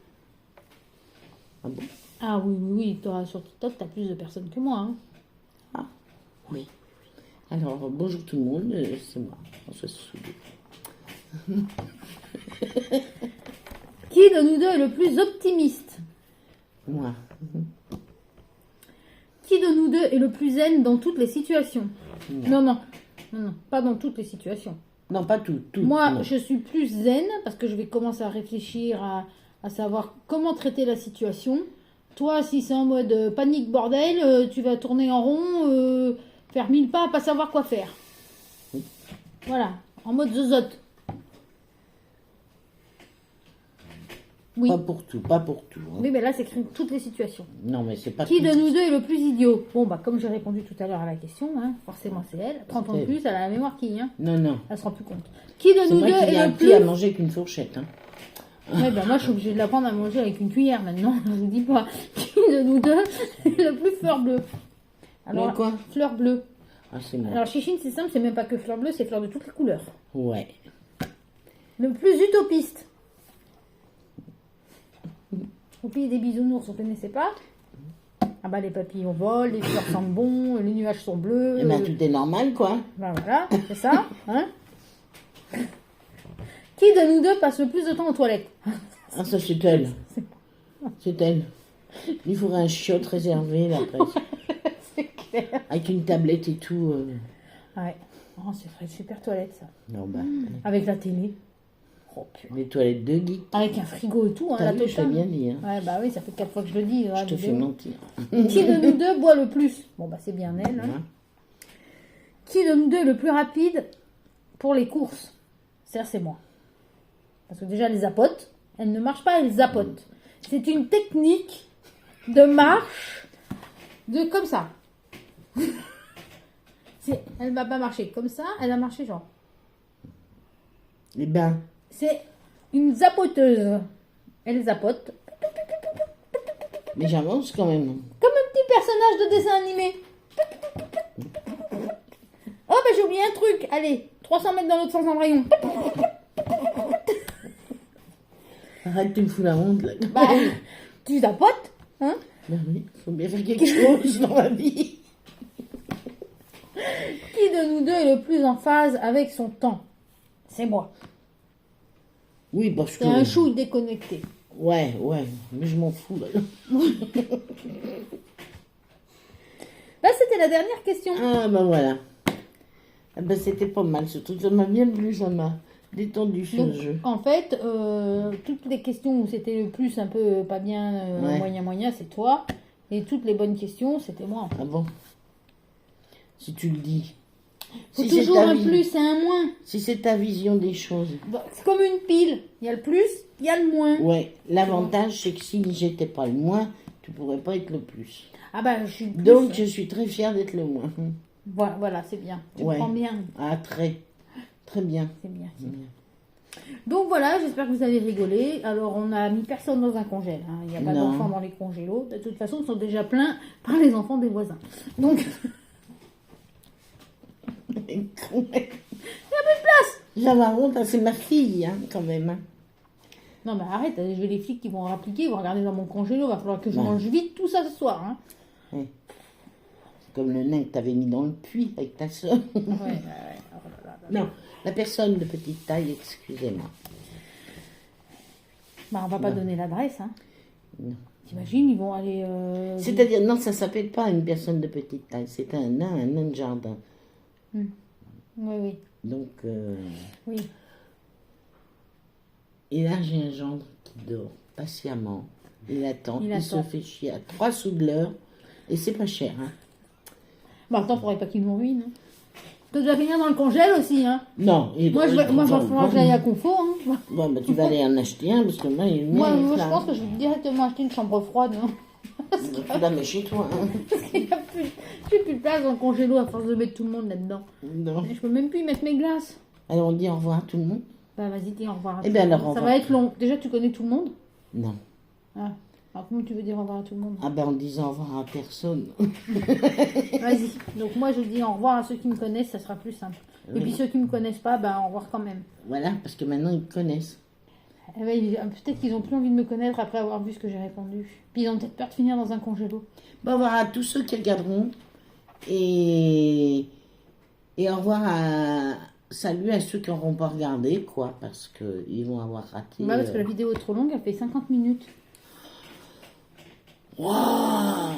Ah bon? Ah oui, oui, oui. Toi, sur TikTok, tu as plus de personnes que moi. Hein. Ah, oui. Alors, bonjour tout le monde, c'est moi, François Soudou. Qui de nous deux est le plus optimiste? Moi. Qui de nous deux est le plus zen dans toutes les situations? Non, pas dans toutes les situations. Non, pas tout. Moi, non. je suis plus zen parce que je vais commencer à réfléchir à savoir comment traiter la situation. Toi, si c'est en mode panique bordel, tu vas tourner en rond, faire 1000 pas, pas savoir quoi faire. Oui. Voilà, en mode zozote. Oui. Pas pour tout. Hein. Oui, mais là, c'est écrit toutes les situations. Non, mais c'est pas Qui tout. de nous deux est le plus idiot? Bon, bah, comme j'ai répondu tout à l'heure à la question, hein, forcément c'est elle. 30 ans de C'est plus, elle a la mémoire qui, hein. Non. Elle se rend plus compte. Qui de C'est nous moi deux qui ai est le appris plus... à manger avec une fourchette. Hein. Ouais, ben moi, je suis obligée de l'apprendre à manger avec une cuillère maintenant. Je vous dis pas. Qui de nous deux est le plus fleur bleue? Alors, Le quoi? fleur bleue. Ah, c'est moi. Alors, Chichine, c'est simple, c'est même pas que fleur bleue, c'est fleur de toutes les couleurs. Ouais. Le plus utopiste. Au pays des bisounours, on connaissait pas? Ah bah, les papillons volent, les fleurs sentent bon, les nuages sont bleus. Eh ben, tout est normal, quoi. Ben voilà, c'est ça. Hein. Qui de nous deux passe le plus de temps aux toilettes? Ah, ça, c'est elle. C'est elle. Il faudrait un chiotte réservé, là, presque. C'est clair. Avec une tablette et tout. Ouais. Oh, c'est vrai, super toilette, ça. Non, bah, Avec la télé. Oh, purée. les toilettes de geek. Avec un frigo et tout, hein, T'as la vu, je t'ai totale. bien dit. Hein. Ouais, bah oui, ça fait 4 fois que je le dis. Je te fais mentir. Qui de nous deux boit le plus? Bon, bah c'est bien elle. Hein. Hein. Qui de nous deux est le plus rapide pour les courses? C'est moi. Parce que déjà, elle zapote. Elle ne marche pas, elle zapote. C'est une technique de marche, de comme ça. Elle va pas marcher comme ça, elle va marcher genre. Eh ben, C'est une zapoteuse. Elle zapote. mais j'avance quand même. Comme un petit personnage de dessin animé. Oh, bah j'ai oublié un truc. Allez, 300 mètres dans l'autre sens en rayon. Arrête, tu me fous la honte, là. Bah, tu zapotes, hein? Ben oui, faut bien faire quelque chose dans la vie. Qui de nous deux est le plus en phase avec son temps? C'est moi. Oui, parce que... C'est un chou déconnecté. Ouais, mais je m'en fous, là. Là, c'était la dernière question. Ah, ben voilà. Ah ben, c'était pas mal, ce truc. Ça m'a bien plu, ça m'a détendu sur Donc, le jeu. en fait, toutes les questions où c'était le plus un peu pas bien, Ouais. moyen, c'est toi. Et toutes les bonnes questions, c'était moi. Ah bon? Si tu le dis. Faut Si c'est toujours ta un vie- plus et un moins. Si c'est ta vision des choses. Bah, c'est comme une pile. Il y a le plus, il y a le moins. Ouais, l'avantage, c'est que si j'étais pas le moins, tu pourrais pas être le plus. Ah bah, je suis plus. Donc, je suis très fière d'être le moins. Voilà, c'est bien. Tu Ouais. prends bien. Ah, très bien. C'est bien. C'est bien. Donc voilà, j'espère que vous avez rigolé. Alors, on a mis personne dans un congèle. Hein. Il n'y a pas Non. d'enfants dans les congélos. De toute façon, ils sont déjà pleins par les enfants des voisins. Donc, J'avais honte, hein, c'est ma fille, hein, quand même. Hein. non mais arrête, je vais les flics qui vont appliquer, ils vont regarder dans mon congélo. Il va falloir que je Ouais. mange vite tout ça ce soir. Hein. C'est comme le nain que t'avais mis dans le puits avec ta soeur. Ouais. Oh là là. Non, la personne de petite taille, excusez-moi. Bah, on va pas donner l'adresse. Hein. Non. T'imagines, ils vont aller... C'est-à-dire, non, ça s'appelle pas une personne de petite taille, c'est un nain de jardin. Oui. Donc, Oui. et là, j'ai un gendre qui dort patiemment. Il attend, Il il se attend. fait chier à 3 sous de l'heure. Et c'est pas cher, hein. Bah attends, faudrait pas qu'ils nous ruinent. Hein. Tu dois finir dans le congèle aussi. Hein. Non, il Moi, il va falloir que j'aille à Confort. Hein. Bon, bah, tu vas aller en acheter un, parce que moi, il Moi, mérite, je là. pense que je vais directement acheter une chambre froide. Hein. Tu la mets chez toi, hein. Il n'y a plus de place dans le congélo à force de mettre tout le monde là-dedans. Non. Et je peux même plus y mettre mes glaces. Alors, on dit au revoir à tout le monde? Bah vas-y, dis au revoir. À Eh tout bien, le monde. alors, au Ça revoir. va être long. Déjà, tu connais tout le monde? Non. Ah. Alors comment tu veux dire au revoir à tout le monde? Ah ben, en disant au revoir à personne. Vas-y. Donc moi, je dis au revoir à ceux qui me connaissent, ça sera plus simple. Et puis ceux qui me connaissent pas, ben au revoir quand même. Voilà, parce que maintenant, ils te connaissent. Eh ben, peut-être qu'ils ont plus envie de me connaître après avoir vu ce que j'ai répondu. Puis ils ont peut-être peur de finir dans un congélo. Bon, au revoir à tous ceux qui regarderont. Et au revoir à... Salut à ceux qui n'auront pas regardé, quoi, parce qu'ils vont avoir raté. Bah, parce que la vidéo est trop longue, elle fait 50 minutes. Waouh!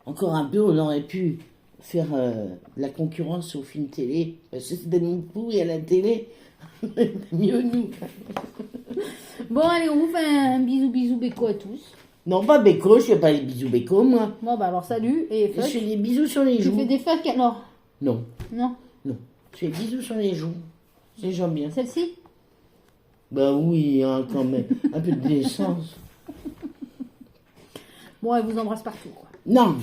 Encore un peu, on aurait pu faire de la concurrence au film télé. Parce que c'était mon pourri à la télé. Mieux nous. Bon, allez, on vous fait un bisou béco à tous. Non, pas béco, je fais pas les bisous béco, moi. Bon, bah alors salut et Je fuck. fais des bisous sur les Tu joues. fais des fuck alors? Non, Non? non. Je fais des bisous sur les joues. C'est déjà bien. Celle-ci? Bah oui, hein, quand même. Un peu de décence. Bon, elle vous embrasse partout, quoi. Non.